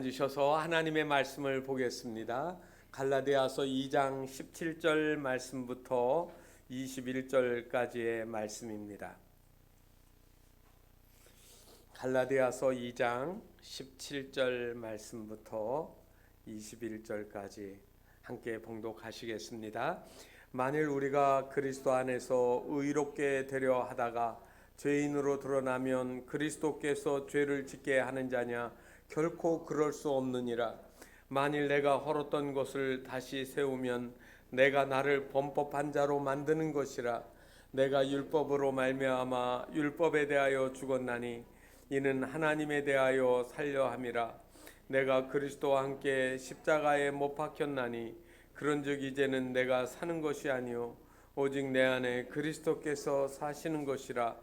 앉으셔서 하나님의 말씀을 보겠습니다. 갈라디아서 2장 17절 말씀부터 21절까지의 말씀입니다. 갈라디아서 2장 17절 말씀부터 21절까지 함께 봉독하시겠습니다. 만일 우리가 그리스도 안에서 의롭게 되려 하다가 죄인으로 드러나면 그리스도께서 죄를 짓게 하는 자냐? 결코 그럴 수 없느니라. 만일 내가 헐었던 것을 다시 세우면 내가 나를 범법한 자로 만드는 것이라. 내가 율법으로 말미암아 율법에 대하여 죽었나니 이는 하나님에 대하여 살려 함이라. 내가 그리스도와 함께 십자가에 못 박혔나니 그런즉 이제는 내가 사는 것이 아니요 오직 내 안에 그리스도께서 사시는 것이라.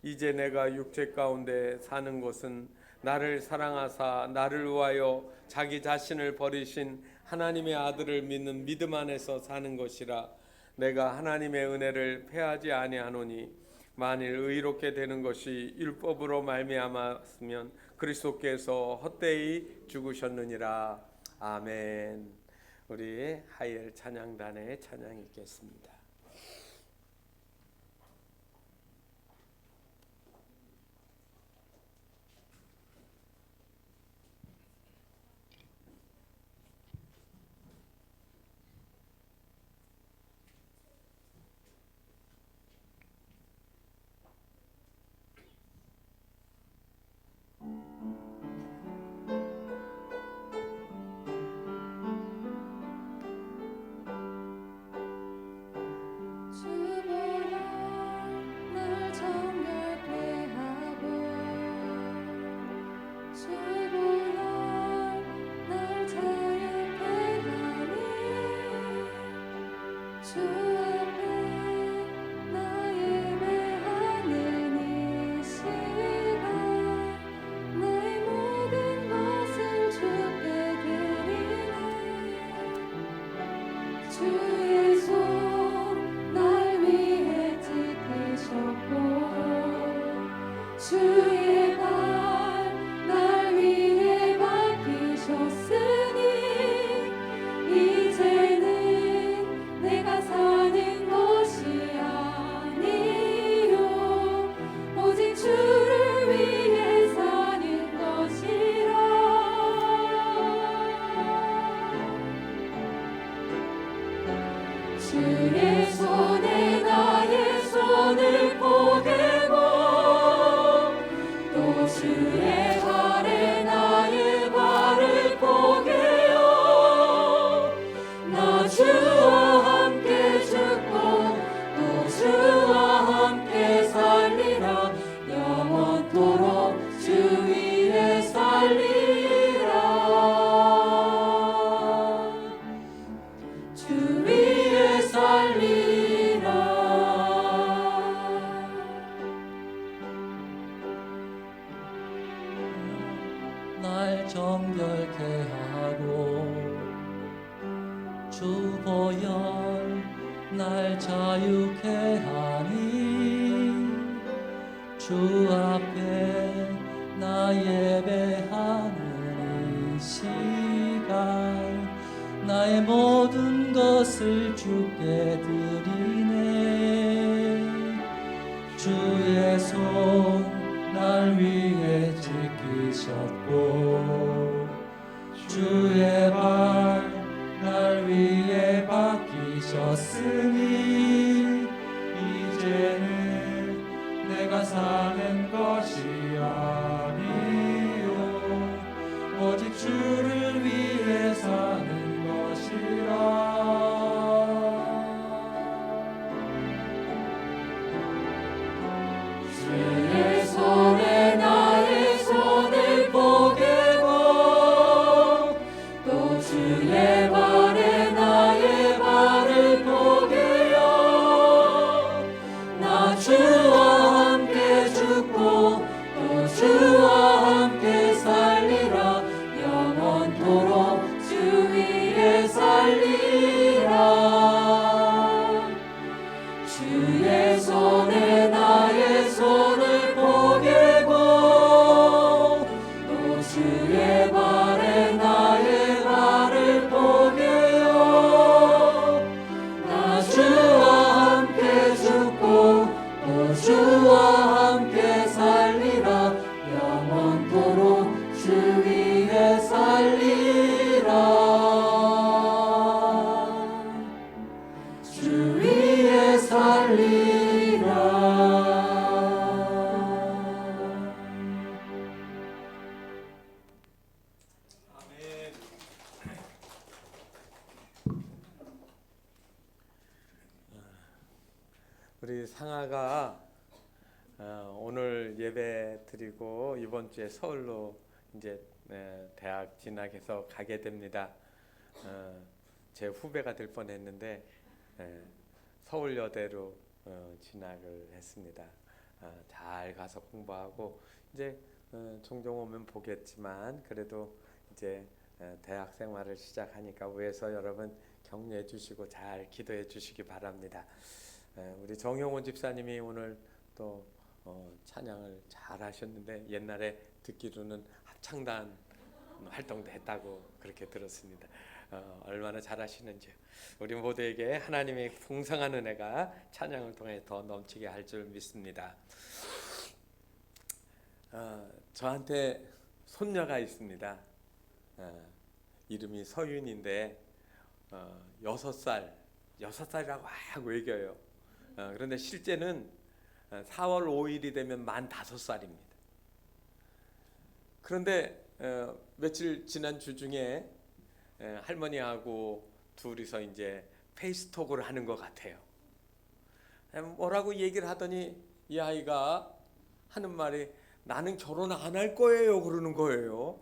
이제 내가 육체 가운데 사는 것은 나를 사랑하사 나를 위하여 자기 자신을 버리신 하나님의 아들을 믿는 믿음 안에서 사는 것이라. 내가 하나님의 은혜를 패하지 아니하노니 만일 의롭게 되는 것이 율법으로 말미암았으면 그리스도께서 헛되이 죽으셨느니라. 아멘. 우리 하이엘 찬양단의 찬양 읽겠습니다. 주의 손에 나의 손을 포개고 또 주의 발에 나의 발을 포개요. 나 주와 함께 죽고 또 주와 함께 살리라. 영원토록 주 위에 살리라. 주 위에 살리라. 날 정결케 하고 주 보혈 날 자유케 하니 주 앞에 나 예배하는 이 시간 나의 모든 것을 주께 드리네. 주의 손 날 위에 지키셨고 주의 발 날 위에 박히셨으니 이제는 내가 사는 것이 아니요 오직 주를 위해 사는 것이라. 주의 손에 나의 손을 포개고 또 주의 발에 나의 발을 포개요. 나 주와 함께 죽고 또 주와 함께 살리라. 영원토록 주 위에 살리라. 우리 상아가 오늘 예배 드리고 이번 주에 서울로 이제 대학 진학해서 가게 됩니다. 제 후배가 될 뻔했는데 서울여대로 진학을 했습니다. 잘 가서 공부하고 이제 종종 오면 보겠지만 그래도 이제 대학 생활을 시작하니까 위에서 여러분 격려해 주시고 잘 기도해 주시기 바랍니다. 우리 정용훈 집사님이 오늘 또 찬양을 잘 하셨는데 옛날에 듣기로는 합창단 활동도 했다고 그렇게 들었습니다. 얼마나 잘하시는지 우리 모두에게 하나님의 풍성한 은혜가 찬양을 통해 더 넘치게 할 줄 믿습니다. 저한테 손녀가 있습니다. 이름이 서윤인데 6살이라고 하고 얘기해요. 그런데 실제는 4월 5일이 되면 만 5살입니다. 그런데 며칠 지난 주 중에 할머니하고 둘이서 이제 페이스톡을 하는 것 같아요. 뭐라고 얘기를 하더니 이 아이가 하는 말이 나는 결혼 안 할 거예요 그러는 거예요.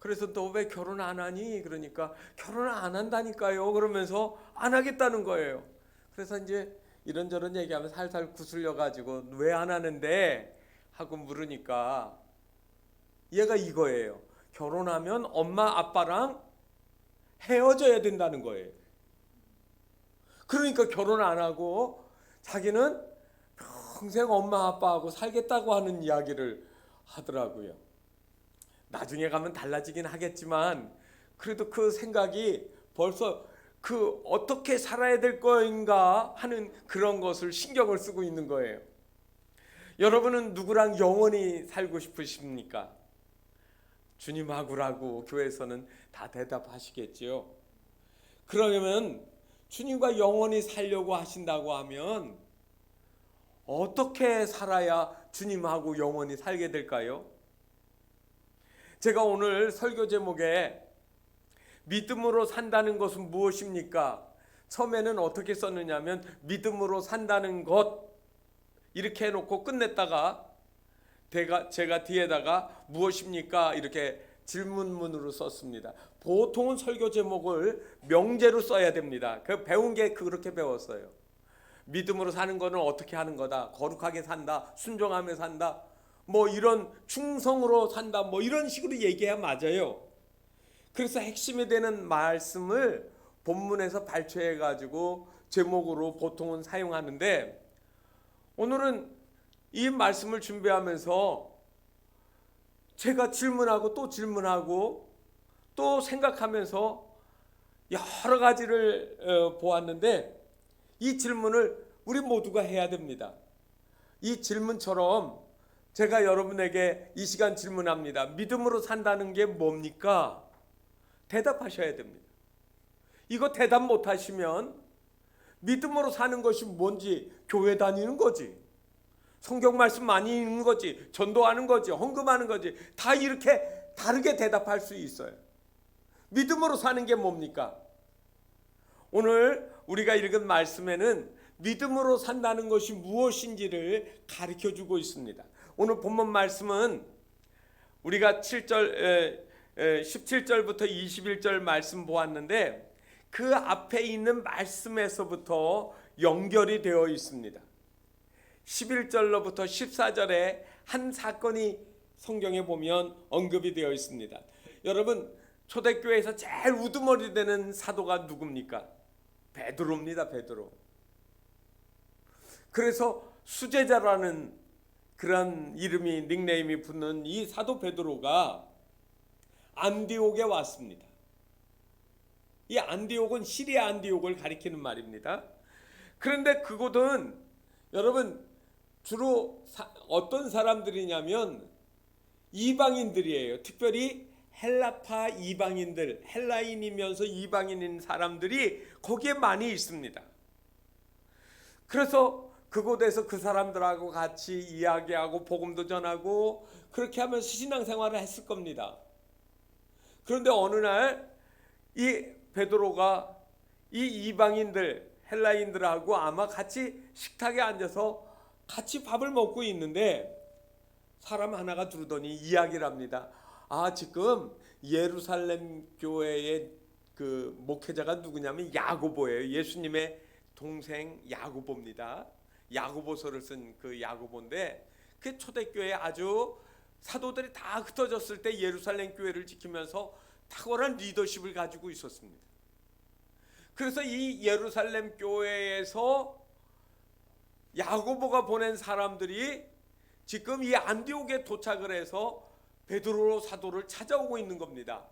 그래서 너 왜 결혼 안 하니? 그러니까 결혼 안 한다니까요 그러면서 안 하겠다는 거예요. 그래서 이제 이런저런 얘기하면 살살 구슬려 가지고 왜 안 하는데 하고 물으니까 얘가 이거예요. 결혼하면 엄마 아빠랑 헤어져야 된다는 거예요. 그러니까 결혼 안 하고 자기는 평생 엄마 아빠하고 살겠다고 하는 이야기를 하더라고요. 나중에 가면 달라지긴 하겠지만 그래도 그 생각이 벌써 그 어떻게 살아야 될 거인가 하는 그런 것을 신경을 쓰고 있는 거예요. 여러분은 누구랑 영원히 살고 싶으십니까? 주님하고라고 교회에서는 다 대답하시겠지요. 그러면 주님과 영원히 살려고 하신다고 하면 어떻게 살아야 주님하고 영원히 살게 될까요? 제가 오늘 설교 제목에 믿음으로 산다는 것은 무엇입니까? 처음에는 어떻게 썼느냐면 믿음으로 산다는 것 이렇게 해놓고 끝냈다가 제가 뒤에다가 무엇입니까? 이렇게 질문문으로 썼습니다. 보통은 설교 제목을 명제로 써야 됩니다. 그 배운 게 그렇게 배웠어요. 믿음으로 사는 거는 어떻게 하는 거다. 거룩하게 산다. 순종하며 산다. 뭐 이런 충성으로 산다. 뭐 이런 식으로 얘기해야 맞아요. 그래서 핵심이 되는 말씀을 본문에서 발췌해 가지고 제목으로 보통은 사용하는데 오늘은 이 말씀을 준비하면서 제가 질문하고 또 질문하고 또 생각하면서 여러 가지를 보았는데 이 질문을 우리 모두가 해야 됩니다. 이 질문처럼 제가 여러분에게 이 시간 질문합니다. 믿음으로 산다는 게 뭡니까? 대답하셔야 됩니다. 이거 대답 못하시면 믿음으로 사는 것이 뭔지 교회 다니는 거지, 성경 말씀 많이 읽는 거지, 전도하는 거지, 헌금하는 거지 다 이렇게 다르게 대답할 수 있어요. 믿음으로 사는 게 뭡니까? 오늘 우리가 읽은 말씀에는 믿음으로 산다는 것이 무엇인지를 가르쳐주고 있습니다. 오늘 본문 말씀은 우리가 17절부터 21절 말씀 보았는데 그 앞에 있는 말씀에서부터 연결이 되어 있습니다. 11절로부터 14절에 한 사건이 성경에 보면 언급이 되어 있습니다. 여러분 초대교회에서 제일 우두머리 되는 사도가 누굽니까? 베드로입니다. 베드로. 그래서 수제자라는 그런 이름이 닉네임이 붙는 이 사도 베드로가 안디옥에 왔습니다. 이 안디옥은 시리아 안디옥을 가리키는 말입니다. 그런데 그곳은 여러분 주로 어떤 사람들이냐면 이방인들이에요. 특별히 헬라파 이방인들, 헬라인이면서 이방인인 사람들이 거기에 많이 있습니다. 그래서 그곳에서 그 사람들하고 같이 이야기하고 복음도 전하고 그렇게 하면서 신앙생활을 했을 겁니다. 그런데 어느 날 이 베드로가 이 이방인들, 헬라인들하고 아마 같이 식탁에 앉아서 같이 밥을 먹고 있는데 사람 하나가 들어오더니 이야기를 합니다. 아, 지금 예루살렘 교회의 그 목회자가 누구냐면 야고보예요. 예수님의 동생 야고보입니다. 야고보서를 쓴 그 야고보인데 그 초대교회에 아주 사도들이 다 흩어졌을 때 예루살렘 교회를 지키면서 탁월한 리더십을 가지고 있었습니다. 그래서 이 예루살렘 교회에서 야고보가 보낸 사람들이 지금 이 안디옥에 도착을 해서 베드로 사도를 찾아오고 있는 겁니다.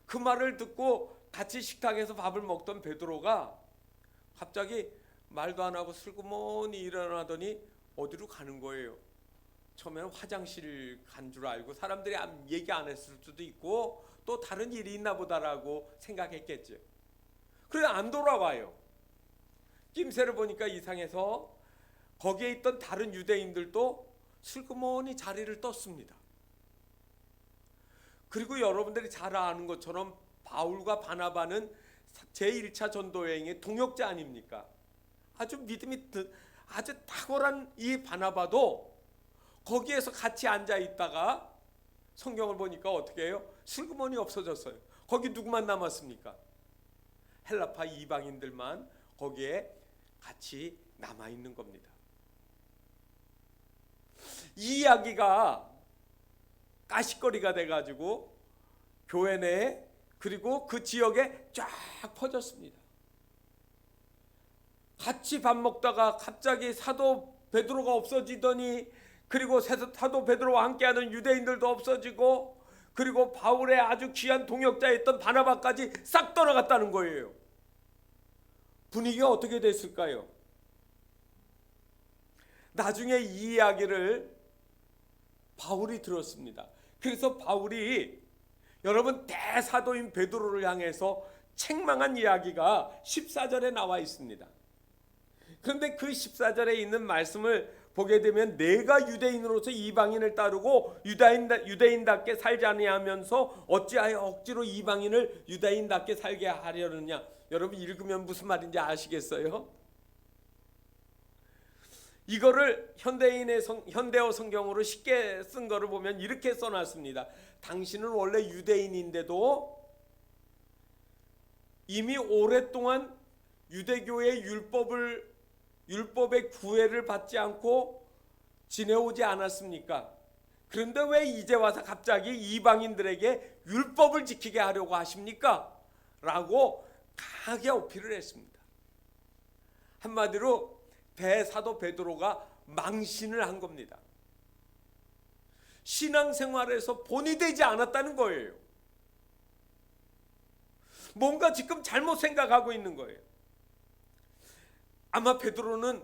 그 말을 듣고 같이 식탁에서 밥을 먹던 베드로가 갑자기 말도 안 하고 슬그머니 일어나더니 어디로 가는 거예요. 처음에는 화장실 간 줄 알고 사람들이 얘기 안 했을 수도 있고 또 다른 일이 있나 보다라고 생각했겠죠. 그래서 안 돌아와요. 낌새를 보니까 이상해서 거기에 있던 다른 유대인들도 슬그머니 자리를 떴습니다. 그리고 여러분들이 잘 아는 것처럼 바울과 바나바는 제1차 전도여행의 동역자 아닙니까? 아주 믿음이 아주 탁월한 이 바나바도 거기에서 같이 앉아 있다가 성경을 보니까 어떻게 해요? 슬그머니 없어졌어요. 거기 누구만 남았습니까? 헬라파 이방인들만 거기에 같이 남아 있는 겁니다. 이 이야기가 까시거리가 돼가지고 교회 내에 그리고 그 지역에 쫙 퍼졌습니다. 같이 밥 먹다가 갑자기 사도 베드로가 없어지더니 그리고 사도 베드로와 함께하는 유대인들도 없어지고 그리고 바울의 아주 귀한 동역자였던 바나바까지 싹 떠나갔다는 거예요. 분위기가 어떻게 됐을까요? 나중에 이 이야기를 바울이 들었습니다. 그래서 바울이 여러분 대사도인 베드로를 향해서 책망한 이야기가 14절에 나와 있습니다. 그런데 그 14절에 있는 말씀을 보게 되면 내가 유대인으로서 이방인을 따르고 유대인답게 살지 아니하면서 어찌하여 억지로 이방인을 유대인답게 살게 하려느냐. 여러분 읽으면 무슨 말인지 아시겠어요? 이거를 현대어 성경으로 쉽게 쓴 거를 보면 이렇게 써놨습니다. 당신은 원래 유대인인데도 이미 오랫동안 유대교의 율법의 구애를 받지 않고 지내오지 않았습니까? 그런데 왜 이제 와서 갑자기 이방인들에게 율법을 지키게 하려고 하십니까? 라고 강하게 어필을 했습니다. 한마디로 대사도 베드로가 망신을 한 겁니다. 신앙생활에서 본이 되지 않았다는 거예요. 뭔가 지금 잘못 생각하고 있는 거예요. 아마 베드로는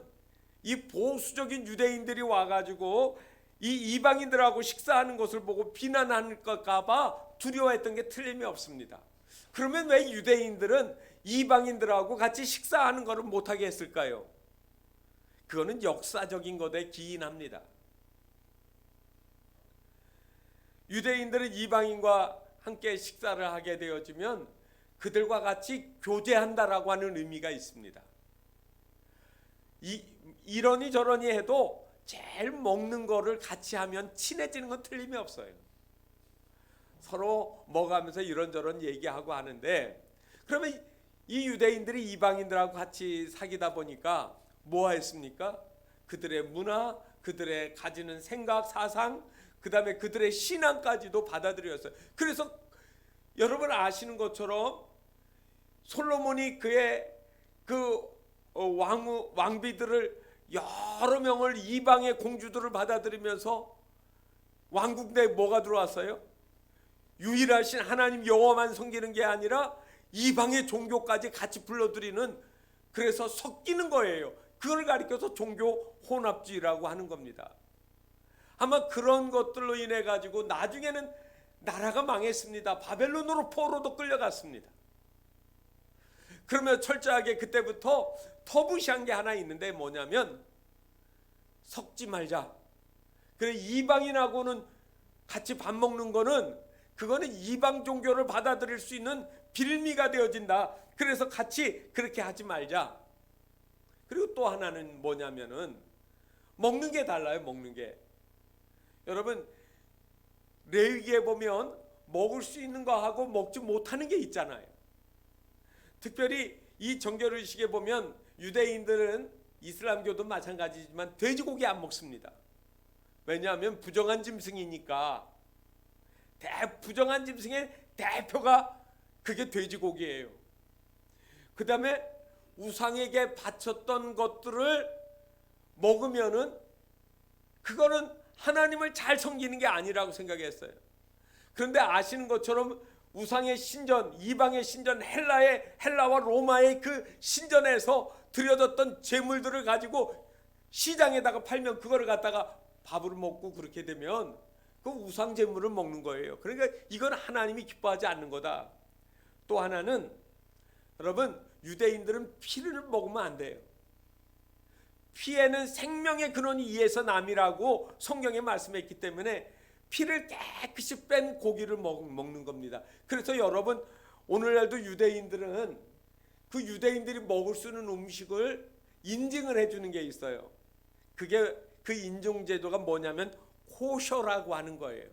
이 보수적인 유대인들이 와가지고 이 이방인들하고 식사하는 것을 보고 비난할까 봐 두려워했던 게 틀림이 없습니다. 그러면 왜 유대인들은 이방인들하고 같이 식사하는 것을 못하게 했을까요? 그거는 역사적인 것에 기인합니다. 유대인들은 이방인과 함께 식사를 하게 되어지면 그들과 같이 교제한다라고 하는 의미가 있습니다. 이러니 저러니 해도 제일 먹는 거를 같이 하면 친해지는 건 틀림이 없어요. 서로 먹으면서 이런저런 얘기하고 하는데 그러면 이 유대인들이 이방인들하고 같이 사귀다 보니까 뭐 했습니까? 그들의 문화, 그들의 가지는 생각, 사상, 그 다음에 그들의 신앙까지도 받아들였어요. 그래서 여러분 아시는 것처럼 솔로몬이 그의 왕비들을 여러 명을 이방의 공주들을 받아들이면서 왕국 내에 뭐가 들어왔어요? 유일하신 하나님 여호와만 섬기는 게 아니라 이방의 종교까지 같이 불러들이는, 그래서 섞이는 거예요. 그걸 가리켜서 종교 혼합주의라고 하는 겁니다. 아마 그런 것들로 인해 가지고 나중에는 나라가 망했습니다. 바벨론으로 포로도 끌려갔습니다. 그러면 철저하게 그때부터 터부시한 게 하나 있는데 뭐냐면 섞지 말자. 그래 이방인하고는 같이 밥 먹는 거는 그거는 이방 종교를 받아들일 수 있는 빌미가 되어진다. 그래서 같이 그렇게 하지 말자. 그리고 또 하나는 뭐냐면은 먹는 게 달라요. 먹는 게. 여러분 레위기에 보면 먹을 수 있는 거하고 먹지 못하는 게 있잖아요. 특별히 이 정결의식에 보면 유대인들은 이슬람교도 마찬가지지만 돼지고기 안 먹습니다. 왜냐하면 부정한 짐승이니까. 부정한 짐승의 대표가 그게 돼지고기예요. 그 다음에 우상에게 바쳤던 것들을 먹으면은 그거는 하나님을 잘 섬기는 게 아니라고 생각했어요. 그런데 아시는 것처럼 우상의 신전, 이방의 신전, 헬라와 로마의 그 신전에서 드려졌던 제물들을 가지고 시장에다가 팔면 그거를 갖다가 밥으로 먹고 그렇게 되면 그 우상 제물을 먹는 거예요. 그러니까 이건 하나님이 기뻐하지 않는 거다. 또 하나는 여러분 유대인들은 피를 먹으면 안 돼요. 피에는 생명의 근원이 이에서 남이라고 성경에 말씀했기 때문에 피를 깨끗이 뺀 고기를 먹는 겁니다. 그래서 여러분 오늘날도 유대인들은 그 유대인들이 먹을 수 있는 음식을 인증을 해주는 게 있어요. 그게 그 인증 제도가 뭐냐면 코셔라고 하는 거예요.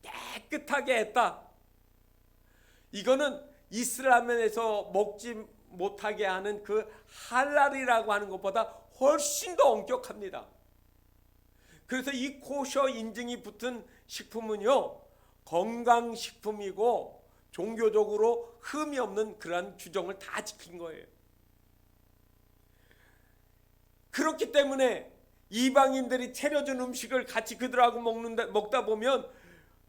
깨끗하게 했다. 이거는 이슬람에서 먹지 못하게 하는 그 할랄이라고 하는 것보다 훨씬 더 엄격합니다. 그래서 이 코셔 인증이 붙은 식품은요 건강식품이고 종교적으로 흠이 없는 그러한 규정을 다 지킨 거예요. 그렇기 때문에 이방인들이 차려준 음식을 같이 그들하고 먹다 보면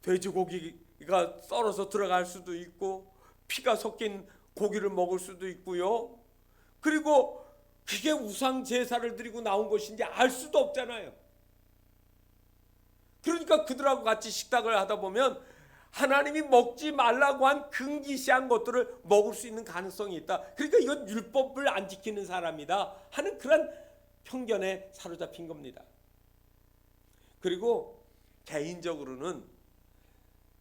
돼지고기가 썰어서 들어갈 수도 있고 피가 섞인 고기를 먹을 수도 있고요. 그리고 그게 우상 제사를 드리고 나온 것인지 알 수도 없잖아요. 그러니까 그들하고 같이 식탁을 하다 보면 하나님이 먹지 말라고 한 금기시한 것들을 먹을 수 있는 가능성이 있다. 그러니까 이건 율법을 안 지키는 사람이다 하는 그런 편견에 사로잡힌 겁니다. 그리고 개인적으로는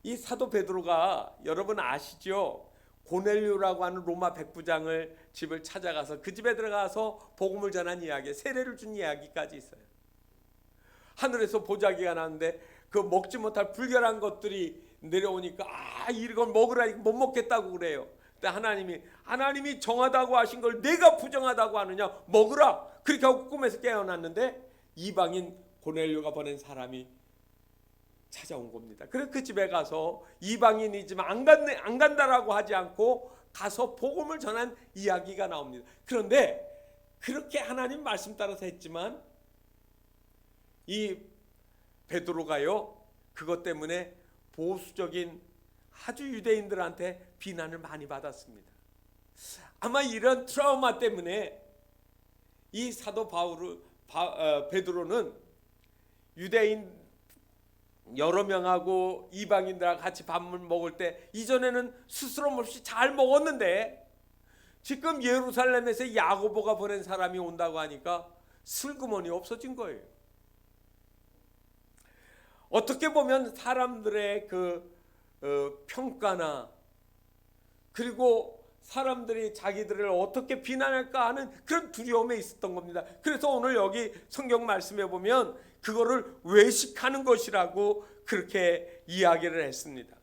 이 사도 베드로가 여러분 아시죠? 고넬료라고 하는 로마 백부장을 집을 찾아가서 그 집에 들어가서 복음을 전한 이야기, 세례를 준 이야기까지 있어요. 하늘에서 보자기가 나는데 그 먹지 못할 불결한 것들이 내려오니까 이걸 먹으라 못 먹겠다고 그래요. 근데 하나님이 정하다고 하신 걸 내가 부정하다고 하느냐, 먹으라 그렇게 하고 꿈에서 깨어났는데 이방인 고넬료가 보낸 사람이 찾아온 겁니다. 그래서 그 집에 가서 이방인이지만 안 간다라고 하지 않고 가서 복음을 전한 이야기가 나옵니다. 그런데 그렇게 하나님 말씀 따라서 했지만 이 베드로가요 그것 때문에 보수적인 아주 유대인들한테 비난을 많이 받았습니다. 아마 이런 트라우마 때문에 이 사도 베드로는 유대인 여러 명하고 이방인들하고 같이 밥을 먹을 때 이전에는 스스럼 없이 잘 먹었는데 지금 예루살렘에서 야고보가 보낸 사람이 온다고 하니까 슬그머니 없어진 거예요. 어떻게 보면 사람들의 평가나 그리고 사람들이 자기들을 어떻게 비난할까 하는 그런 두려움에 있었던 겁니다. 그래서 오늘 여기 성경 말씀에 보면 그거를 외식하는 것이라고 그렇게 이야기를 했습니다.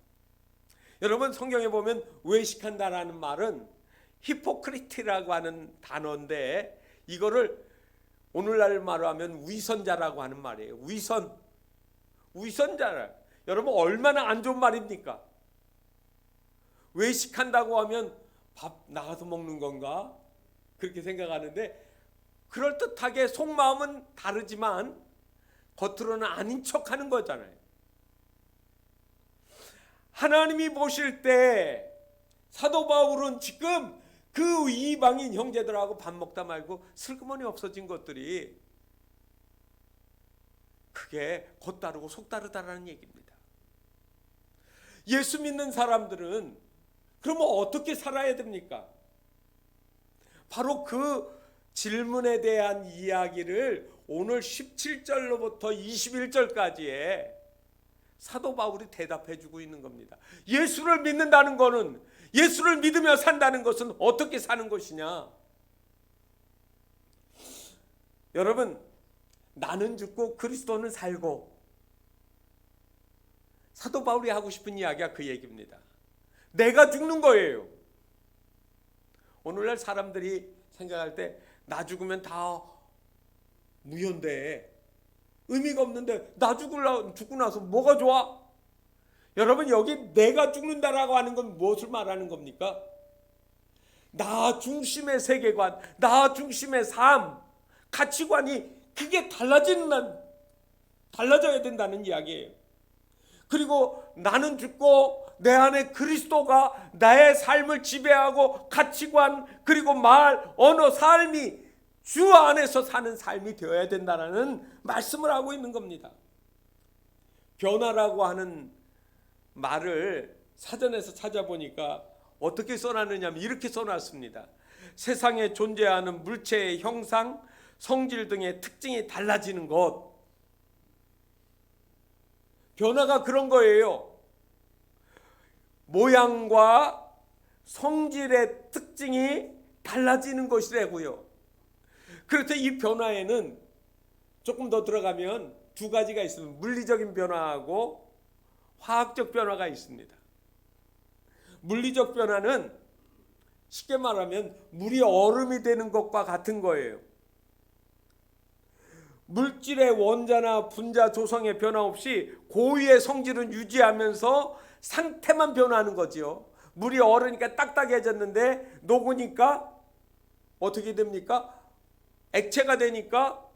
여러분 성경에 보면 외식한다라는 말은 히포크리트라고 하는 단어인데 이거를 오늘날 말로 하면 위선자라고 하는 말이에요. 위선자라. 여러분 얼마나 안 좋은 말입니까? 외식한다고 하면 밥 나가서 먹는 건가? 그렇게 생각하는데 그럴듯하게 속마음은 다르지만 겉으로는 아닌 척하는 거잖아요. 하나님이 보실 때 사도 바울은 지금 그 이방인 형제들하고 밥 먹다 말고 슬그머니 없어진 것들이 그게 겉다르고 속다르다라는 얘기입니다. 예수 믿는 사람들은 그러면 어떻게 살아야 됩니까? 바로 그 질문에 대한 이야기를 오늘 17절로부터 21절까지의 사도 바울이 대답해 주고 있는 겁니다. 예수를 믿는다는 것은, 예수를 믿으며 산다는 것은 어떻게 사는 것이냐? 여러분, 나는 죽고 그리스도는 살고, 사도 바울이 하고 싶은 이야기가 그 얘기입니다. 내가 죽는 거예요. 오늘날 사람들이 생각할 때 나 죽으면 다 무효인데, 의미가 없는데 나 죽고 나서 뭐가 좋아? 여러분, 여기 내가 죽는다라고 하는 건 무엇을 말하는 겁니까? 나 중심의 세계관, 나 중심의 삶, 가치관이 그게 달라져야 된다는 이야기예요. 그리고 나는 죽고 내 안에 그리스도가 나의 삶을 지배하고 가치관, 그리고 말, 언어, 삶이 주 안에서 사는 삶이 되어야 된다는 말씀을 하고 있는 겁니다. 변화라고 하는 말을 사전에서 찾아보니까 어떻게 써놨느냐면 이렇게 써놨습니다. 세상에 존재하는 물체의 형상, 성질 등의 특징이 달라지는 것. 변화가 그런 거예요. 모양과 성질의 특징이 달라지는 것이라고요. 그렇듯 이 변화에는 조금 더 들어가면 두 가지가 있습니다. 물리적인 변화하고 화학적 변화가 있습니다. 물리적 변화는 쉽게 말하면 물이 얼음이 되는 것과 같은 거예요. 물질의 원자나 분자 조성의 변화 없이 고유의 성질은 유지하면서 상태만 변화하는 거지요. 물이 얼으니까 딱딱해졌는데 녹으니까 어떻게 됩니까? 액체가 되니까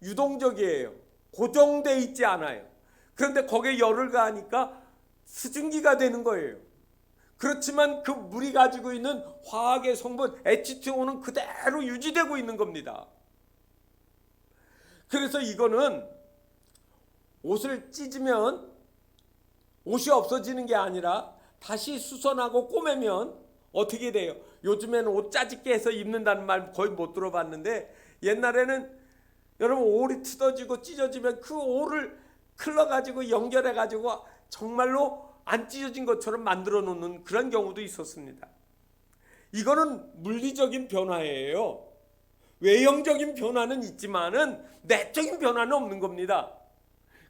유동적이에요. 고정돼 있지 않아요. 그런데 거기에 열을 가하니까 수증기가 되는 거예요. 그렇지만 그 물이 가지고 있는 화학의 성분 H2O는 그대로 유지되고 있는 겁니다. 그래서 이거는 옷을 찢으면 옷이 없어지는 게 아니라 다시 수선하고 꼬매면 어떻게 돼요? 요즘에는 옷 짜집게 해서 입는다는 말 거의 못 들어봤는데, 옛날에는 여러분 올이 뜯어지고 찢어지면 그 올을 클러가지고 연결해가지고 정말로 안 찢어진 것처럼 만들어 놓는 그런 경우도 있었습니다. 이거는 물리적인 변화예요. 외형적인 변화는 있지만은 내적인 변화는 없는 겁니다.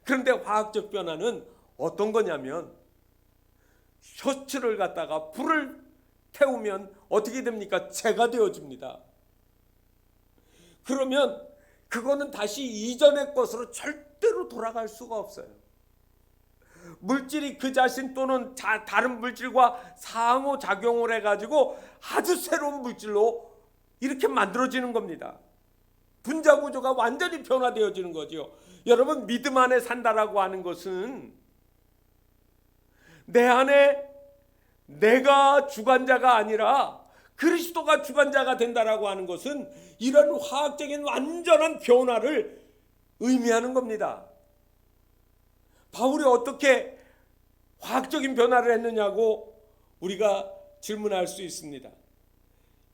그런데 화학적 변화는 어떤 거냐면, 셔츠를 갖다가 불을 태우면 어떻게 됩니까? 재가 되어집니다. 그러면 그거는 다시 이전의 것으로 절대로 돌아갈 수가 없어요. 물질이 그 자신 또는 다른 물질과 상호작용을 해가지고 아주 새로운 물질로 이렇게 만들어지는 겁니다. 분자 구조가 완전히 변화되어지는 거죠. 여러분, 믿음 안에 산다라고 하는 것은 내 안에 내가 주관자가 아니라 그리스도가 주관자가 된다라고 하는 것은 이런 화학적인 완전한 변화를 의미하는 겁니다. 바울이 어떻게 화학적인 변화를 했느냐고 우리가 질문할 수 있습니다.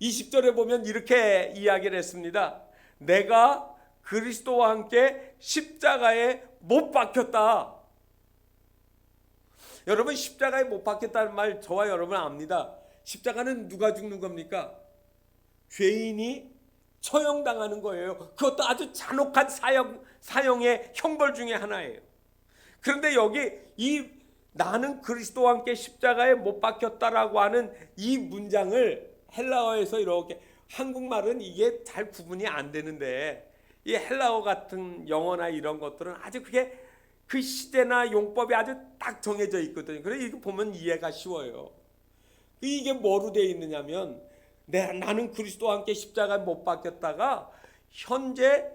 20절에 보면 이렇게 이야기를 했습니다. 내가 그리스도와 함께 십자가에 못 박혔다. 여러분, 십자가에 못 박혔다는 말 저와 여러분 압니다. 십자가는 누가 죽는 겁니까? 죄인이 처형당하는 거예요. 그것도 아주 잔혹한 사형의 형벌 중에 하나예요. 그런데 여기 이 나는 그리스도와 함께 십자가에 못 박혔다라고 하는 이 문장을 헬라어에서 이렇게, 한국말은 이게 잘 구분이 안 되는데 이 헬라어 같은 영어나 이런 것들은 아주 그게 그 시대나 용법이 아주 딱 정해져 있거든요. 그래서 이거 보면 이해가 쉬워요. 이게 뭐로 되어 있느냐면, 나는 그리스도와 함께 십자가에 못 박혔다가 현재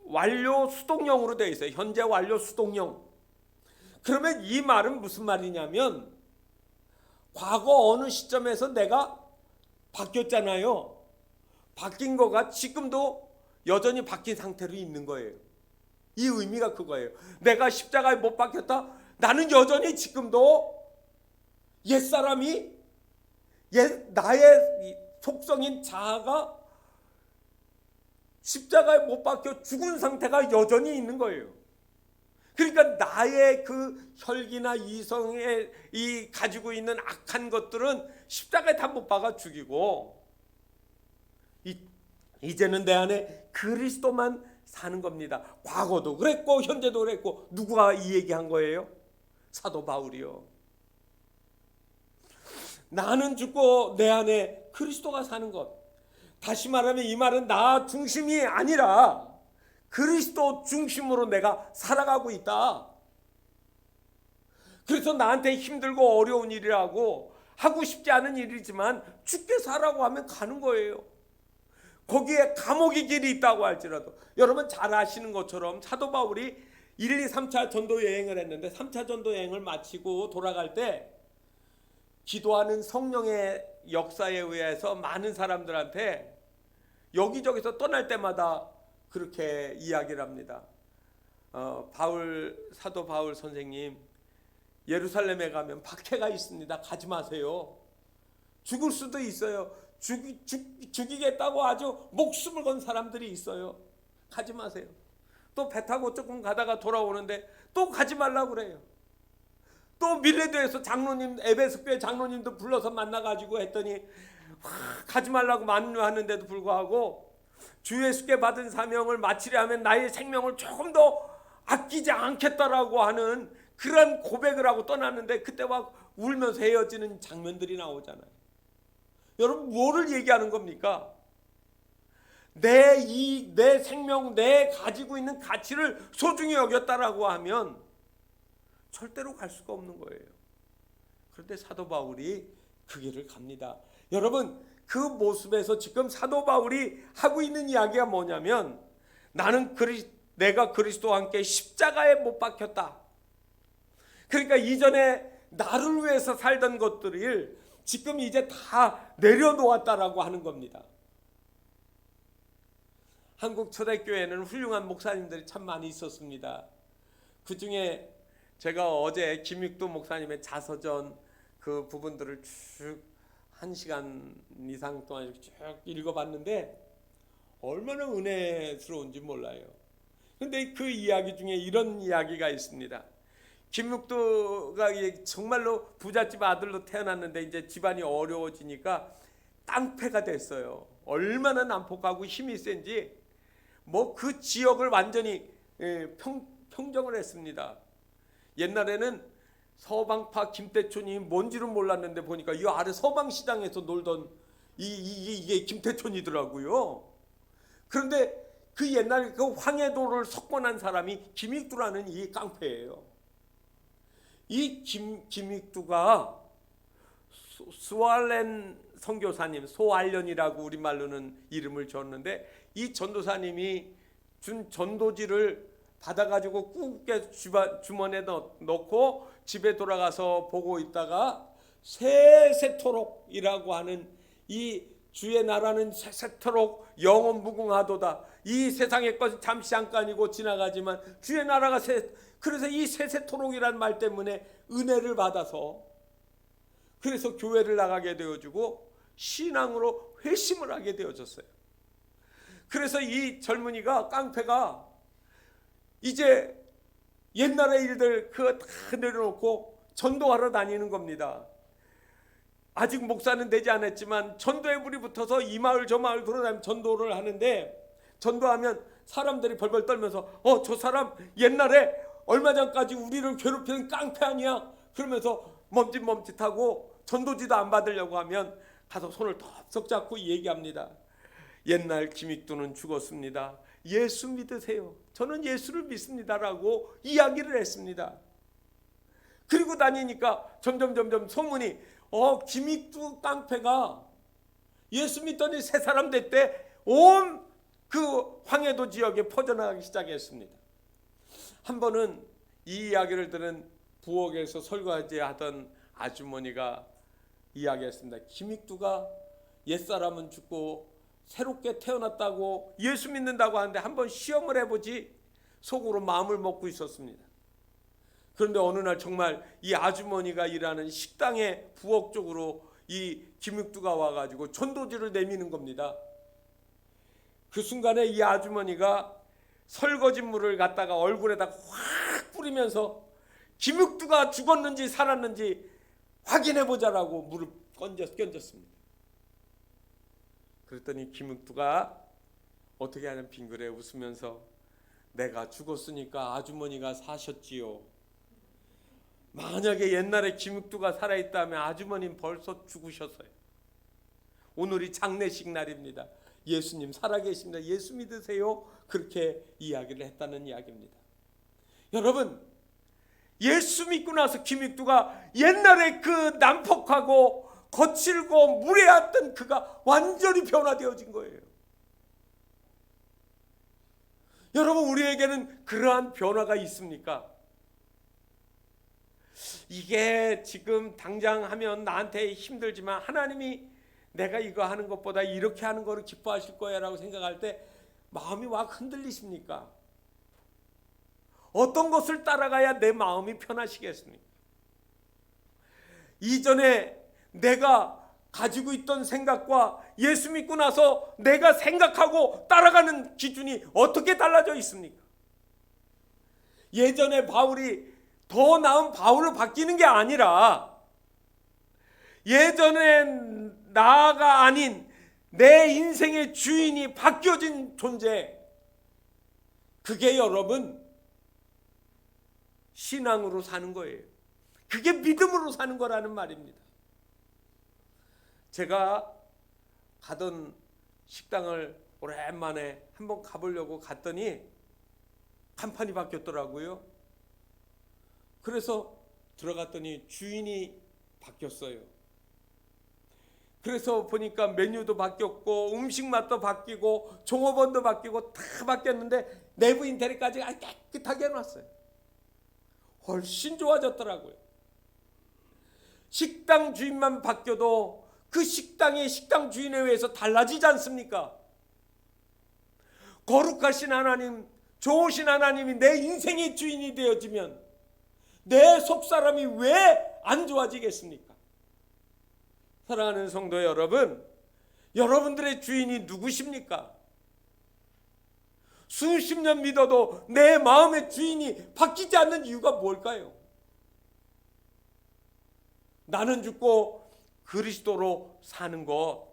완료 수동형으로 되어 있어요. 현재 완료 수동형. 그러면 이 말은 무슨 말이냐면, 과거 어느 시점에서 내가 바뀌었잖아요. 바뀐 거가 지금도 여전히 바뀐 상태로 있는 거예요. 이 의미가 그거예요. 내가 십자가에 못 박혔다. 나는 여전히 지금도 옛사람이, 나의 속성인 자아가 십자가에 못 박혀 죽은 상태가 여전히 있는 거예요. 그러니까 나의 그 혈기나 이성의 이 가지고 있는 악한 것들은 십자가에 다 못 박아 죽이고 이제는 내 안에 그리스도만 사는 겁니다. 과거도 그랬고 현재도 그랬고. 누가 이 얘기한 거예요? 사도 바울이요. 나는 죽고 내 안에 그리스도가 사는 것. 다시 말하면 이 말은 나 중심이 아니라 그리스도 중심으로 내가 살아가고 있다. 그래서 나한테 힘들고 어려운 일이라고 하고 싶지 않은 일이지만 죽게 살라고 하면 가는 거예요. 거기에 감옥의 길이 있다고 할지라도. 여러분 잘 아시는 것처럼 사도 바울이 1, 2, 3차 전도 여행을 했는데 3차 전도 여행을 마치고 돌아갈 때 기도하는 성령의 역사에 의해서 많은 사람들한테 여기저기서 떠날 때마다 그렇게 이야기를 합니다. 사도 바울 선생님, 예루살렘에 가면 박해가 있습니다. 가지 마세요. 죽을 수도 있어요. 죽이겠다고 아주 목숨을 건 사람들이 있어요. 가지 마세요. 또 배 타고 조금 가다가 돌아오는데 또 가지 말라고 그래요. 또 밀레도에서 장로님, 에베소 교회 장로님도 불러서 만나가지고 했더니 가지 말라고 만류하는데도 불구하고 주 예수께 받은 사명을 마치려 하면 나의 생명을 조금 더 아끼지 않겠다라고 하는 그런 고백을 하고 떠났는데 그때 막 울면서 헤어지는 장면들이 나오잖아요. 여러분 뭐를 얘기하는 겁니까? 내 생명, 내 가지고 있는 가치를 소중히 여겼다라고 하면 절대로 갈 수가 없는 거예요. 그런데 사도 바울이 그 길을 갑니다. 여러분 그 모습에서 지금 사도 바울이 하고 있는 이야기가 뭐냐면 내가 그리스도와 함께 십자가에 못 박혔다. 그러니까 이전에 나를 위해서 살던 것들을 지금 이제 다 내려놓았다라고 하는 겁니다. 한국 초대교회는 훌륭한 목사님들이 참 많이 있었습니다. 그 중에 제가 어제 김익두 목사님의 자서전 그 부분들을 쭉 1시간 이상 동안 이렇게 쭉 읽어봤는데 얼마나 은혜스러운지 몰라요. 그런데 그 이야기 중에 이런 이야기가 있습니다. 김묵도가 정말로 부잣집 아들로 태어났는데 이제 집안이 어려워지니까 깡패가 됐어요. 얼마나 난폭하고 힘이 센지 뭐 그 지역을 완전히 평정을 했습니다. 옛날에는 서방파 김태촌이 뭔지는 몰랐는데 보니까 이 아래 서방시장에서 놀던 이게 김태촌이더라고요. 그런데 그 옛날 그 황해도를 석권한 사람이 김익두라는 이 깡패예요. 이 김익두가 스왈렌 선교사님, 소알련이라고 우리말로는 이름을 줬는데 이 전도사님이 준 전도지를 받아가지고 꾹게 주머니에 넣고 집에 돌아가서 보고 있다가 세세토록이라고 하는 이 주의 나라는 세세토록 영원 무궁하도다. 이 세상의 것은 잠시 잠깐이고 지나가지만 주의 나라가 그래서 이 세세토록이란 말 때문에 은혜를 받아서 그래서 교회를 나가게 되어주고 신앙으로 회심을 하게 되어졌어요. 그래서 이 젊은이가 깡패가 이제 옛날의 일들 그거 다 내려놓고 전도하러 다니는 겁니다. 아직 목사는 되지 않았지만 전도의 불이 붙어서 이 마을 저 마을 돌아다니면 전도를 하는데 전도하면 사람들이 벌벌 떨면서 저 사람 옛날에 얼마 전까지 우리를 괴롭히는 깡패 아니야? 그러면서 멈칫멈칫하고 전도지도 안 받으려고 하면 가서 손을 덥석 잡고 얘기합니다. 옛날 김익두는 죽었습니다. 예수 믿으세요. 저는 예수를 믿습니다라고 이야기를 했습니다. 그리고 다니니까 점점 소문이 김익두 깡패가 예수 믿더니 새 사람 됐대. 온 그 황해도 지역에 퍼져나가기 시작했습니다. 한 번은 이 이야기를 들은 부엌에서 설거지 하던 아주머니가 이야기했습니다. 김익두가 옛사람은 죽고 새롭게 태어났다고 예수 믿는다고 하는데 한번 시험을 해보지 속으로 마음을 먹고 있었습니다. 그런데 어느 날 정말 이 아주머니가 일하는 식당의 부엌 쪽으로 이 김익두가 와가지고 전도지를 내미는 겁니다. 그 순간에 이 아주머니가 설거지물을 갖다가 얼굴에다가 확 뿌리면서 김육두가 죽었는지 살았는지 확인해 보자라고 물을 던졌습니다. 그랬더니 김육두가 어떻게 하는 빙그레 웃으면서 내가 죽었으니까 아주머니가 사셨지요. 만약에 옛날에 김육두가 살아있다면 아주머니는 벌써 죽으셨어요. 오늘이 장례식 날입니다. 예수님 살아계십니다. 예수 믿으세요. 그렇게 이야기를 했다는 이야기입니다. 여러분, 예수 믿고 나서 김육두가 옛날에 그 난폭하고 거칠고 무례했던 그가 완전히 변화되어진 거예요. 여러분, 우리에게는 그러한 변화가 있습니까? 이게 지금 당장 하면 나한테 힘들지만 하나님이 내가 이거 하는 것보다 이렇게 하는 거를 기뻐하실 거야 라고 생각할 때 마음이 막 흔들리십니까? 어떤 것을 따라가야 내 마음이 편하시겠습니까? 이전에 내가 가지고 있던 생각과 예수 믿고 나서 내가 생각하고 따라가는 기준이 어떻게 달라져 있습니까? 예전에 바울이 더 나은 바울로 바뀌는 게 아니라 예전에 나가 아닌 내 인생의 주인이 바뀌어진 존재, 그게 여러분 신앙으로 사는 거예요. 그게 믿음으로 사는 거라는 말입니다. 제가 가던 식당을 오랜만에 한번 가보려고 갔더니 간판이 바뀌었더라고요. 그래서 들어갔더니 주인이 바뀌었어요. 그래서 보니까 메뉴도 바뀌었고 음식 맛도 바뀌고 종업원도 바뀌고 다 바뀌었는데 내부 인테리어까지 깨끗하게 해놨어요. 훨씬 좋아졌더라고요. 식당 주인만 바뀌어도 그 식당의 식당 주인에 의해서 달라지지 않습니까? 거룩하신 하나님, 좋으신 하나님이 내 인생의 주인이 되어지면 내 속사람이 왜 안 좋아지겠습니까? 사랑하는 성도 여러분, 여러분들의 주인이 누구십니까? 수십 년 믿어도 내 마음의 주인이 바뀌지 않는 이유가 뭘까요? 나는 죽고 그리스도로 사는 것.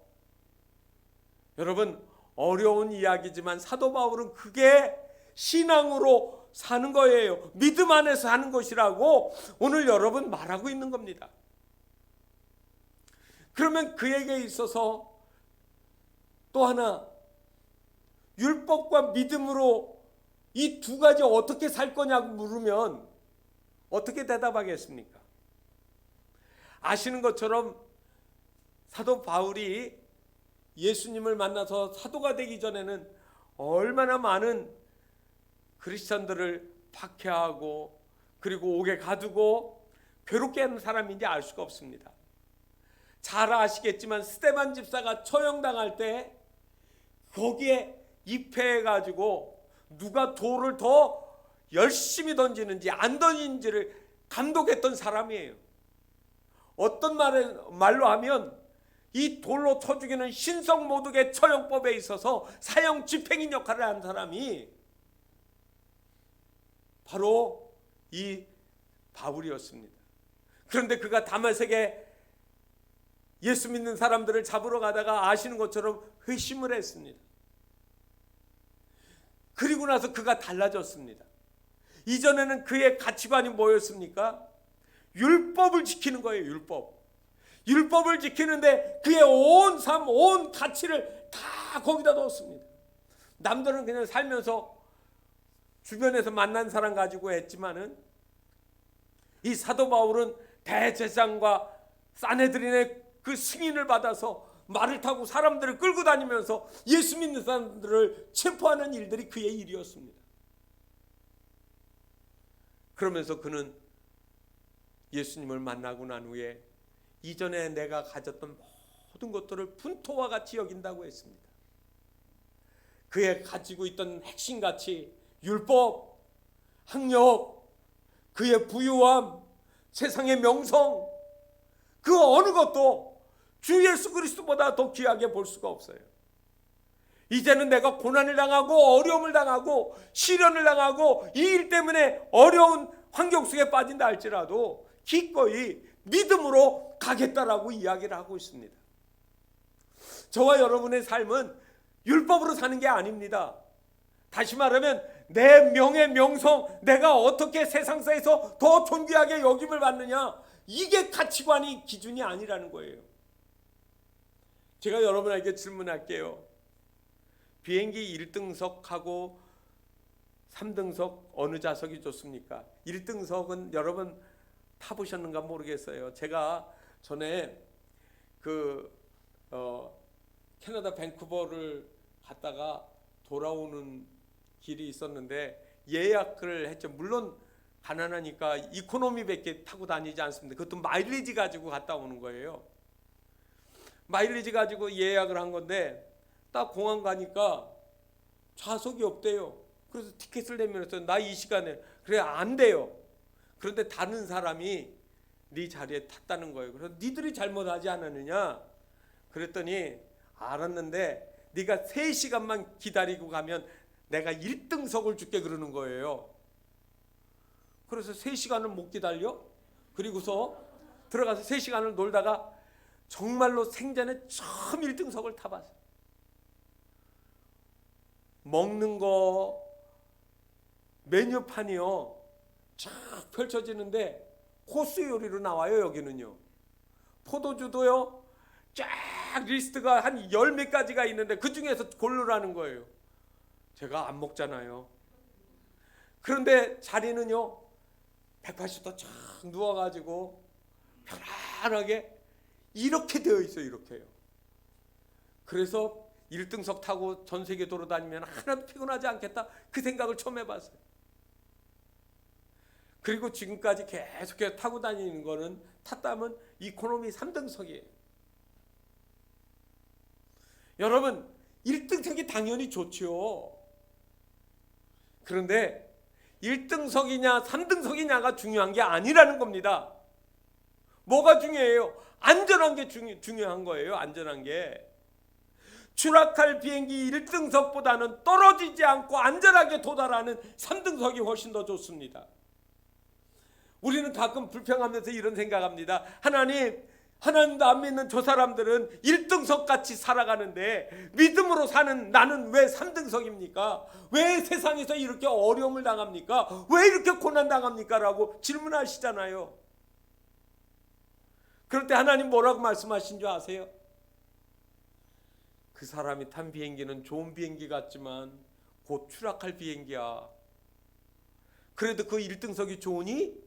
여러분, 어려운 이야기지만 사도 바울은 그게 신앙으로 사는 거예요. 믿음 안에서 사는 것이라고 오늘 여러분 말하고 있는 겁니다. 그러면 그에게 있어서 또 하나, 율법과 믿음으로 이 두 가지 어떻게 살 거냐고 물으면 어떻게 대답하겠습니까? 아시는 것처럼 사도 바울이 예수님을 만나서 사도가 되기 전에는 얼마나 많은 크리스천들을 박해하고 그리고 옥에 가두고 괴롭게 하는 사람인지 알 수가 없습니다. 잘 아시겠지만 스데반 집사가 처형당할 때 거기에 입회해가지고 누가 돌을 더 열심히 던지는지 안 던지는지를 감독했던 사람이에요. 어떤 말로 하면 이 돌로 쳐 죽이는 신성모독의 처형법에 있어서 사형 집행인 역할을 한 사람이 바로 이 바울이었습니다. 그런데 그가 다메섹에 예수 믿는 사람들을 잡으러 가다가 아시는 것처럼 회심을 했습니다. 그리고 나서 그가 달라졌습니다. 이전에는 그의 가치관이 뭐였습니까? 율법을 지키는 거예요. 율법을 지키는데 그의 온 삶, 온 가치를 다 거기다 넣었습니다. 남들은 그냥 살면서 주변에서 만난 사람 가지고 했지만은 이 사도 바울은 대제사장과 산헤드린의 그 승인을 받아서 말을 타고 사람들을 끌고 다니면서 예수 믿는 사람들을 체포하는 일들이 그의 일이었습니다. 그러면서 그는 예수님을 만나고 난 후에 이전에 내가 가졌던 모든 것들을 분토와 같이 여긴다고 했습니다. 그의 가지고 있던 핵심 가치, 율법, 학력, 그의 부유함, 세상의 명성, 그 어느 것도 주 예수 그리스도보다 더 귀하게 볼 수가 없어요. 이제는 내가 고난을 당하고 어려움을 당하고 시련을 당하고 이 일 때문에 어려운 환경 속에 빠진다 할지라도 기꺼이 믿음으로 가겠다라고 이야기를 하고 있습니다. 저와 여러분의 삶은 율법으로 사는 게 아닙니다. 다시 말하면 내 명예 명성, 내가 어떻게 세상사에서 더 존귀하게 여김을 받느냐, 이게 가치관이 기준이 아니라는 거예요. 제가 여러분에게 질문할게요. 비행기 1등석하고 3등석 어느 좌석이 좋습니까? 1등석은 여러분 타보셨는가 모르겠어요. 제가 전에 캐나다 밴쿠버를 갔다가 돌아오는 길이 있었는데 예약을 했죠. 물론 가난하니까 이코노미밖에 타고 다니지 않습니다. 그것도 마일리지 가지고 갔다 오는 거예요. 마일리지 가지고 예약을 한 건데 딱 공항 가니까 좌석이 없대요. 그래서 티켓을 내면서 나 이 시간에 그래 안 돼요. 그런데 다른 사람이 네 자리에 탔다는 거예요. 그래서 니들이 잘못하지 않았느냐 그랬더니 알았는데 네가 3시간만 기다리고 가면 내가 1등석을 줄게 그러는 거예요. 그래서 3시간을 못 기다려? 그리고서 들어가서 3시간을 놀다가 정말로 생전에 처음 1등석을 타봤어요. 먹는 거 메뉴판이요 쫙 펼쳐지는데 코스 요리로 나와요. 여기는요 포도주도요 쫙 리스트가 한 10몇 가지가 있는데 그 중에서 고르라는 거예요. 제가 안 먹잖아요. 그런데 자리는요 180도 쫙 누워가지고 편안하게 이렇게 되어 있어요. 이렇게요. 그래서 1등석 타고 전 세계 돌아다니면 하나도 피곤하지 않겠다 그 생각을 처음 해봤어요. 그리고 지금까지 계속해서 타고 다니는 거는 탔다면 이코노미 3등석이에요. 여러분 1등석이 당연히 좋죠. 그런데 1등석이냐 3등석이냐가 중요한 게 아니라는 겁니다. 뭐가 중요해요? 안전한 게 중요한 거예요. 안전한 게. 추락할 비행기 1등석보다는 떨어지지 않고 안전하게 도달하는 3등석이 훨씬 더 좋습니다. 우리는 가끔 불평하면서 이런 생각합니다. 하나님도 안 믿는 저 사람들은 1등석 같이 살아가는데 믿음으로 사는 나는 왜 3등석입니까? 왜 세상에서 이렇게 어려움을 당합니까? 왜 이렇게 고난 당합니까? 라고 질문하시잖아요. 그럴 때 하나님 뭐라고 말씀하신 줄 아세요? 그 사람이 탄 비행기는 좋은 비행기 같지만 곧 추락할 비행기야. 그래도 그 1등석이 좋으니?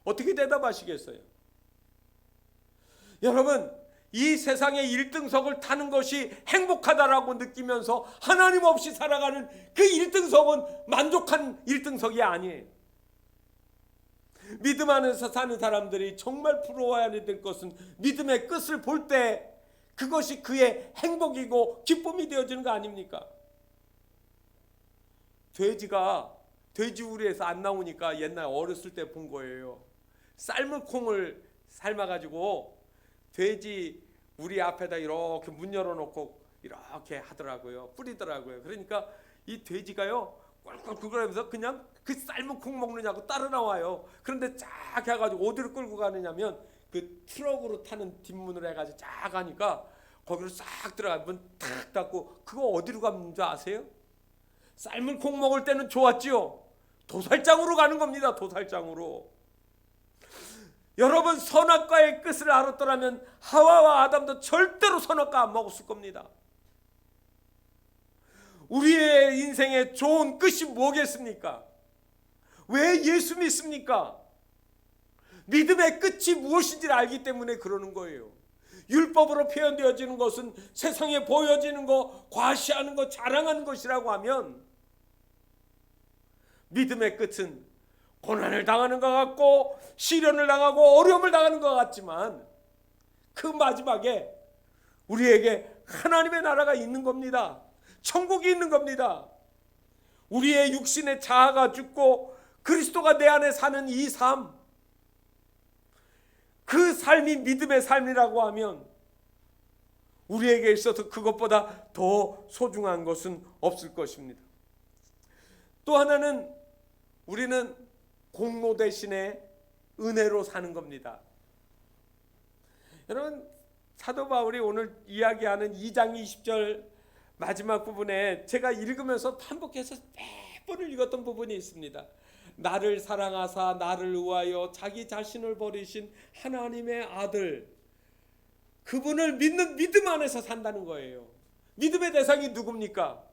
어떻게 대답하시겠어요? 여러분 이 세상의 1등석을 타는 것이 행복하다라고 느끼면서 하나님 없이 살아가는 그 1등석은 만족한 1등석이 아니에요. 믿음 안에서 사는 사람들이 정말 부러워해야 될 것은 믿음의 끝을 볼 때 그것이 그의 행복이고 기쁨이 되어지는 거 아닙니까? 돼지가 돼지우리에서 안 나오니까 옛날 어렸을 때 본 거예요. 삶은 콩을 삶아가지고 돼지 우리 앞에다 이렇게 문 열어놓고 이렇게 하더라고요. 뿌리더라고요. 그러니까 이 돼지가요 꿀꿀꿀하면서 그냥 그 삶은 콩 먹느냐고 따라 나와요. 그런데 쫙 해가지고 어디로 끌고 가느냐면 그 트럭으로 타는 뒷문으로 해가지고 쫙 가니까 거기로 싹 들어가 문 탁 닫고 그거 어디로 가는 줄 아세요? 삶은 콩 먹을 때는 좋았지요. 도살장으로 가는 겁니다. 도살장으로. 여러분 선악과의 끝을 알았더라면 하와와 아담도 절대로 선악과 안 먹었을 겁니다. 우리의 인생의 좋은 끝이 뭐겠습니까? 왜 예수 믿습니까? 믿음의 끝이 무엇인지를 알기 때문에 그러는 거예요. 율법으로 표현되어지는 것은 세상에 보여지는 것, 과시하는 것, 자랑하는 것이라고 하면 믿음의 끝은 고난을 당하는 것 같고 시련을 당하고 어려움을 당하는 것 같지만 그 마지막에 우리에게 하나님의 나라가 있는 겁니다. 천국이 있는 겁니다. 우리의 육신의 자아가 죽고 그리스도가 내 안에 사는 이 삶, 그 삶이 믿음의 삶이라고 하면 우리에게 있어서 그것보다 더 소중한 것은 없을 것입니다. 또 하나는 우리는 공로 대신에 은혜로 사는 겁니다. 여러분, 사도 바울이 오늘 이야기하는 2장 20절 마지막 부분에 제가 읽으면서 반복해서 몇 번을 읽었던 부분이 있습니다. 나를 사랑하사 나를 위하여 자기 자신을 버리신 하나님의 아들, 그분을 믿는 믿음 안에서 산다는 거예요. 믿음의 대상이 누굽니까?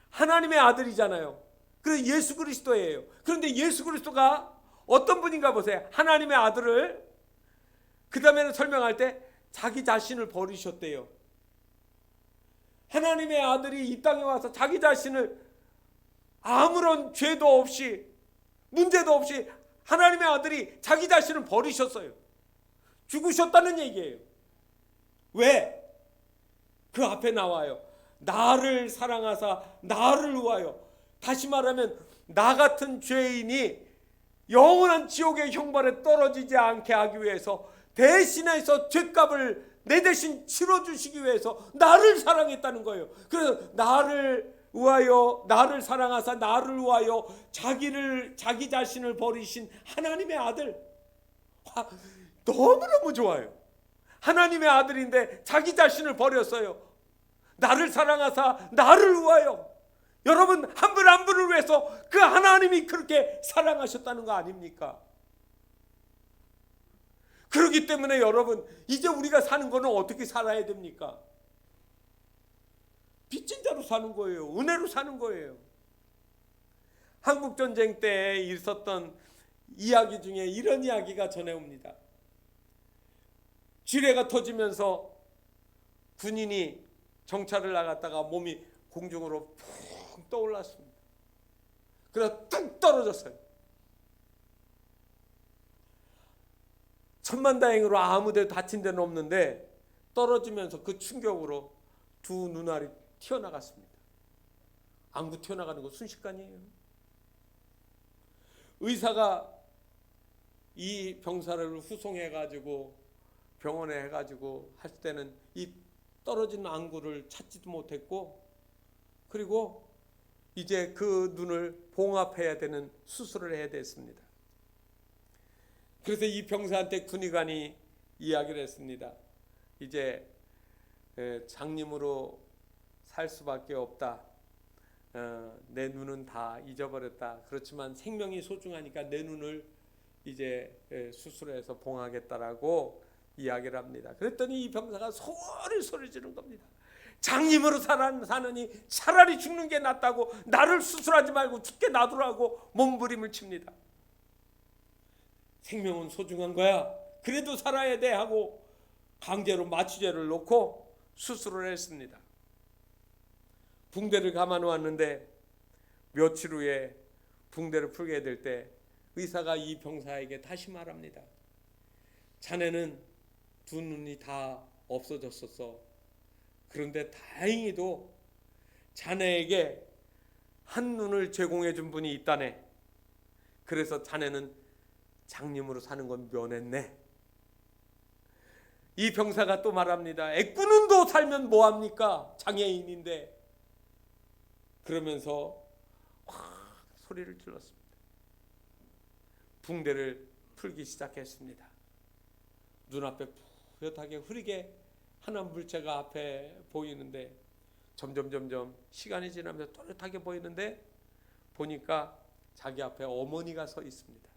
하나님의 아들이잖아요. 그래서 예수 그리스도예요. 그런데 예수 그리스도가 어떤 분인가 보세요. 하나님의 아들을 그 다음에는 설명할 때 자기 자신을 버리셨대요. 하나님의 아들이 이 땅에 와서 자기 자신을 아무런 죄도 없이 문제도 없이 하나님의 아들이 자기 자신을 버리셨어요. 죽으셨다는 얘기예요. 왜? 그 앞에 나와요. 나를 사랑하사 나를 위하여. 다시 말하면 나 같은 죄인이 영원한 지옥의 형벌에 떨어지지 않게 하기 위해서 대신해서 죄값을 내 대신 치러주시기 위해서 나를 사랑했다는 거예요. 그래서 나를 위하여, 나를 사랑하사 나를 위하여 자기 자신을 버리신 하나님의 아들. 너무너무 좋아요. 하나님의 아들인데 자기 자신을 버렸어요. 나를 사랑하사 나를 위하여. 여러분, 한 분 한 분을 위해서 그 하나님이 그렇게 사랑하셨다는 거 아닙니까? 그렇기 때문에 여러분, 이제 우리가 사는 거는 어떻게 살아야 됩니까? 빚진 자로 사는 거예요. 은혜로 사는 거예요. 한국전쟁 때 있었던 이야기 중에 이런 이야기가 전해옵니다. 지뢰가 터지면서 군인이 정찰을 나갔다가 몸이 공중으로 푹 떠올랐습니다. 그래서 뚝 떨어졌어요. 천만다행으로 아무데도 다친 데는 없는데 떨어지면서 그 충격으로 두 눈알이 튀어나갔습니다. 안구 튀어나가는 거 순식간이에요. 의사가 이 병사를 후송해가지고 병원에 해가지고 할 때는 이 떨어진 안구를 찾지도 못했고, 그리고 이제 그 눈을 봉합해야 되는 수술을 해야 됐습니다. 그래서 이 병사한테 군의관이 이야기를 했습니다. 이제 장님으로 살 수밖에 없다. 내 눈은 다 잊어버렸다. 그렇지만 생명이 소중하니까 내 눈을 이제 수술해서 봉하겠다라고 이야기를 합니다. 그랬더니 이 병사가 소리 지르는 겁니다. 장님으로 사느니 차라리 죽는 게 낫다고, 나를 수술하지 말고 죽게 놔두라고 몸부림을 칩니다. 생명은 소중한 거야. 그래도 살아야 돼 하고 강제로 마취제를 놓고 수술을 했습니다. 붕대를 감아 놓았는데 며칠 후에 붕대를 풀게 될 때 의사가 이 병사에게 다시 말합니다. 자네는 두 눈이 다 없어졌었어. 그런데 다행히도 자네에게 한 눈을 제공해 준 분이 있다네. 그래서 자네는 장님으로 사는 건 면했네. 이 병사가 또 말합니다. 애꾸눈도 살면 뭐합니까? 장애인인데. 그러면서 확 소리를 질렀습니다. 붕대를 풀기 시작했습니다. 눈앞에 뿌옇하게 흐리게 하얀 물체가 앞에 보이는데 점점 시간이 지나면서 또렷하게 보이는데 보니까 자기 앞에 어머니가 서 있습니다.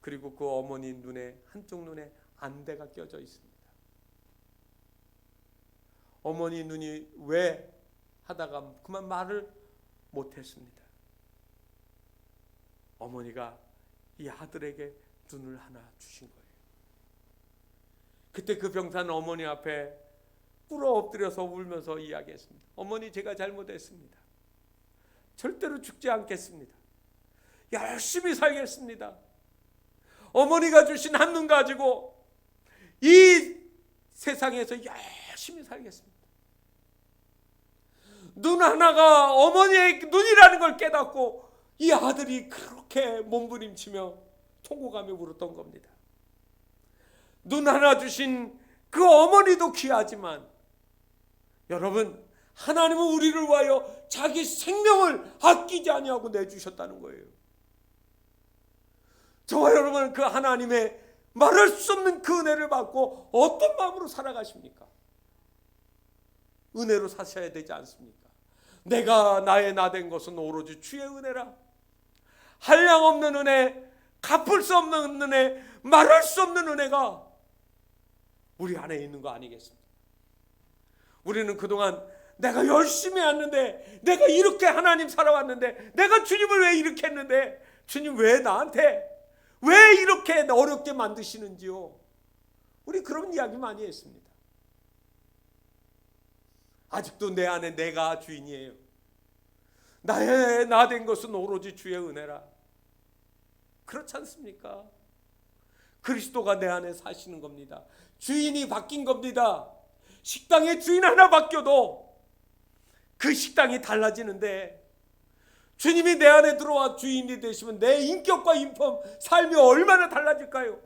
그리고 그 어머니 눈에, 한쪽 눈에 안대가 껴져 있습니다. 어머니 눈이 왜 하다가 그만 말을 못했습니다. 어머니가 이 아들에게 눈을 하나 주신 거예요. 그때 그 병사는 어머니 앞에 꿇어 엎드려서 울면서 이야기했습니다. 어머니, 제가 잘못했습니다. 절대로 죽지 않겠습니다. 열심히 살겠습니다. 어머니가 주신 한눈 가지고 이 세상에서 열심히 살겠습니다. 눈 하나가 어머니의 눈이라는 걸 깨닫고 이 아들이 그렇게 몸부림치며 통곡하며 울었던 겁니다. 눈 하나 주신 그 어머니도 귀하지만 여러분, 하나님은 우리를 위하여 자기 생명을 아끼지 아니하고 내주셨다는 거예요. 저와 여러분은 그 하나님의 말할 수 없는 그 은혜를 받고 어떤 마음으로 살아가십니까? 은혜로 사셔야 되지 않습니까? 내가 나의 나 된 것은 오로지 주의 은혜라. 한량없는 은혜, 갚을 수 없는 은혜, 말할 수 없는 은혜가 우리 안에 있는 거 아니겠습니까? 우리는 그동안 내가 열심히 했는데, 내가 이렇게 하나님 살아왔는데, 내가 주님을 왜 이렇게 했는데, 주님 왜 나한테 왜 이렇게 어렵게 만드시는지요? 우리 그런 이야기 많이 했습니다. 아직도 내 안에 내가 주인이에요. 나의 나 된 것은 오로지 주의 은혜라. 그렇지 않습니까? 그리스도가 내 안에 사시는 겁니다. 주인이 바뀐 겁니다. 식당의 주인 하나 바뀌어도 그 식당이 달라지는데, 주님이 내 안에 들어와 주인이 되시면 내 인격과 인품, 삶이 얼마나 달라질까요?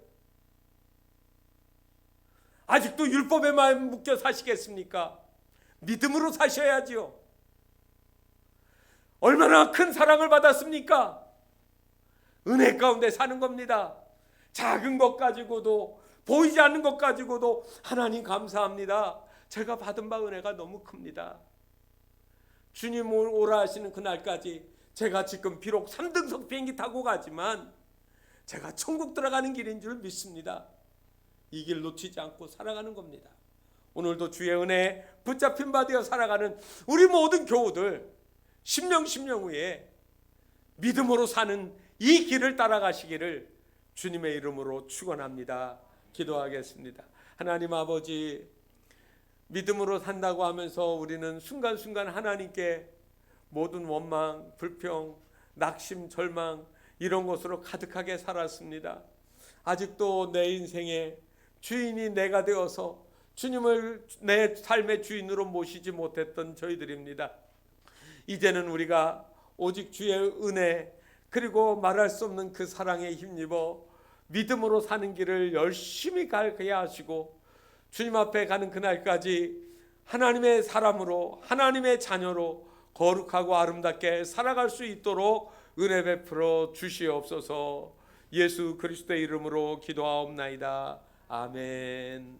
아직도 율법에 마음 묶여 사시겠습니까? 믿음으로 사셔야지요. 얼마나 큰 사랑을 받았습니까? 은혜 가운데 사는 겁니다. 작은 것 가지고도, 보이지 않는 것 가지고도 하나님 감사합니다. 제가 받은 바 은혜가 너무 큽니다. 주님 오라 하시는 그날까지 제가 지금 비록 3등석 비행기 타고 가지만 제가 천국 들어가는 길인 줄 믿습니다. 이 길 놓치지 않고 살아가는 겁니다. 오늘도 주의 은혜에 붙잡힌 바 되어 살아가는 우리 모든 교우들, 심령 후에 믿음으로 사는 이 길을 따라가시기를 주님의 이름으로 축원합니다. 기도하겠습니다. 하나님 아버지, 믿음으로 산다고 하면서 우리는 순간순간 하나님께 모든 원망, 불평, 낙심, 절망 이런 것으로 가득하게 살았습니다. 아직도 내 인생에 주인이 내가 되어서 주님을 내 삶의 주인으로 모시지 못했던 저희들입니다. 이제는 우리가 오직 주의 은혜, 그리고 말할 수 없는 그 사랑에 힘입어 믿음으로 사는 길을 열심히 가게 하시고, 주님 앞에 가는 그날까지 하나님의 사람으로, 하나님의 자녀로 거룩하고 아름답게 살아갈 수 있도록 은혜 베풀어 주시옵소서. 예수 그리스도의 이름으로 기도하옵나이다. 아멘.